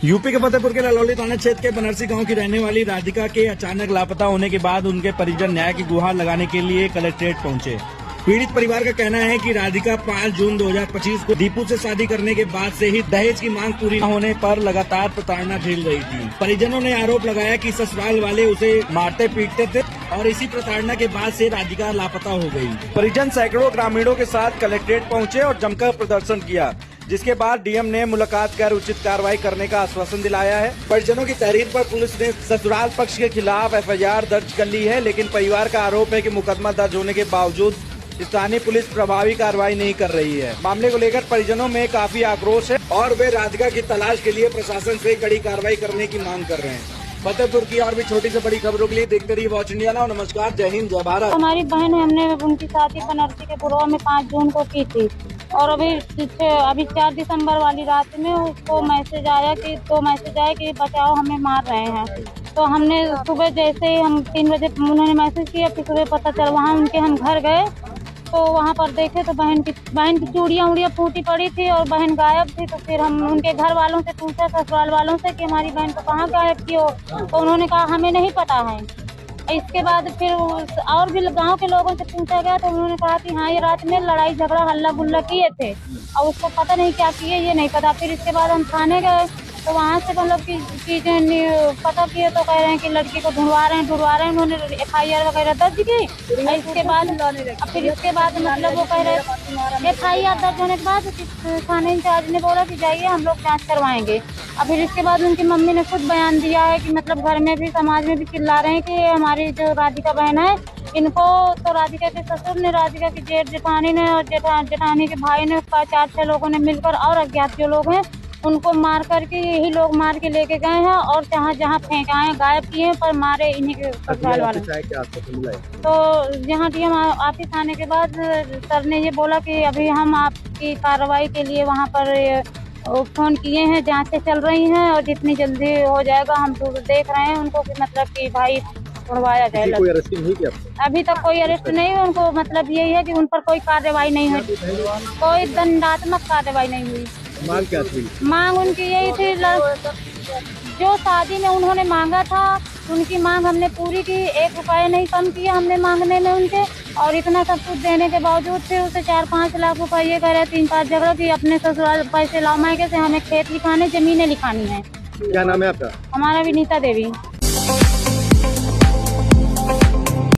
UP के फतेहपुर के ललौली थाना क्षेत्र के बनरसी गांव की रहने वाली राधिका के अचानक लापता होने के बाद उनके परिजन न्याय की गुहार लगाने के लिए कलेक्ट्रेट पहुंचे। पीड़ित परिवार का कहना है कि राधिका 5 जून 2025 को दीपू से शादी करने के बाद से ही दहेज की मांग पूरी न होने पर लगातार प्रताड़ना झेल रही थी। परिजनों ने आरोप लगाया कि ससुराल वाले उसे मारते पीटते थे और इसी प्रताड़ना के बाद से राधिका लापता हो गई। परिजन सैकड़ों ग्रामीणों के साथ कलेक्ट्रेट पहुंचे और जमकर प्रदर्शन किया, जिसके बाद डीएम ने मुलाकात कर उचित कार्रवाई करने का आश्वासन दिलाया है। परिजनों की तहरीर पर पुलिस ने ससुराल पक्ष के खिलाफ एफआईआर दर्ज कर ली है, लेकिन परिवार का आरोप है कि मुकदमा दर्ज होने के बावजूद स्थानीय पुलिस प्रभावी कार्रवाई नहीं कर रही है। मामले को लेकर परिजनों में काफी आक्रोश है और वे राधिका की तलाश के लिए प्रशासन से कड़ी कार्रवाई करने की मांग कर रहे हैं। फतेहपुर की और भी छोटी से बड़ी खबरों के लिए देखते रहिए वॉच इंडिया नाउ। नमस्कार, जय हिंद, जय भारत। हमारी बहन है, हमने उनकी शादी बनरसी के पुरवा में 5 जून को की थी और अभी 4 दिसंबर वाली रात में उसको मैसेज आया कि बचाओ, हमें मार रहे हैं। तो हमने सुबह जैसे ही हम 3 बजे उन्होंने मैसेज किया, फिर सुबह पता चला, वहाँ उनके हम घर गए तो वहाँ पर देखे तो बहन की चूड़ियाँ फूटी पड़ी थी और बहन गायब थी। तो फिर हम उनके घर वालों से पूछा, ससुराल वालों से, कि हमारी बहन को कहाँ गायब की हो, तो उन्होंने कहा हमें नहीं पता है। इसके बाद फिर और भी गांव के लोगों से पूछा गया तो उन्होंने कहा कि हाँ, ये रात में लड़ाई झगड़ा हल्ला गुल्ला किए थे और उसको पता नहीं क्या किए, ये नहीं पता। फिर इसके बाद हम थाने गए तो वहाँ से मतलब की चीजें पता किए तो कह रहे हैं कि लड़की को ढूंढवा रहे हैं। उन्होंने एफआईआर वगैरह दर्ज की। इसके बाद मतलब वो कह रहे एफआईआर दर्ज होने के बाद थाने इंचार्ज ने बोला कि जाइए, हम लोग जांच करवाएंगे। और फिर इसके बाद उनकी मम्मी ने खुद बयान दिया है कि मतलब घर में भी समाज में भी चिल्ला रहे हैं कि हमारी जो राधिका बहन है, इनको तो राधिका के ससुर ने, राधिका की जेठ जेठानी ने और जेठानी के भाई ने, 4-6 लोगों ने मिलकर और अज्ञात जो लोग हैं उनको मार करके, यही लोग मार के लेके गए हैं और जहाँ फेंका है, गायब किए हैं, पर मारे इन्हीं के ससुराल वाले। तो यहाँ डीएम ऑफिस आने के बाद सर ने ये बोला कि अभी हम आपकी कार्रवाई के लिए वहाँ पर फोन किए हैं, जांचें चल रही हैं और जितनी जल्दी हो जाएगा हम देख रहे हैं उनको कि मतलब कि भाई छुड़वाया जाए। कोई अरेस्ट नहीं किया अभी तक कोई अरेस्ट नहीं हुई। उनको मतलब यही है कि उन पर कोई कार्रवाई नहीं हुई, कोई दंडात्मक कार्रवाई नहीं हुई। मांग क्या थी? मांग उनकी यही थी, जो शादी में उन्होंने मांगा था उनकी मांग हमने पूरी की, 1 रुपया नहीं कम किया हमने मांगने में उनके। और इतना सब कुछ देने के बावजूद फिर उसे 4-5 लाख रुपये कह रहे, 3-5 जगह की अपने ससुराल पैसे लाओ मायके से, हमें खेत लिखाने, जमीनें लिखानी है। क्या नाम है आपका? हमारा विनीता देवी।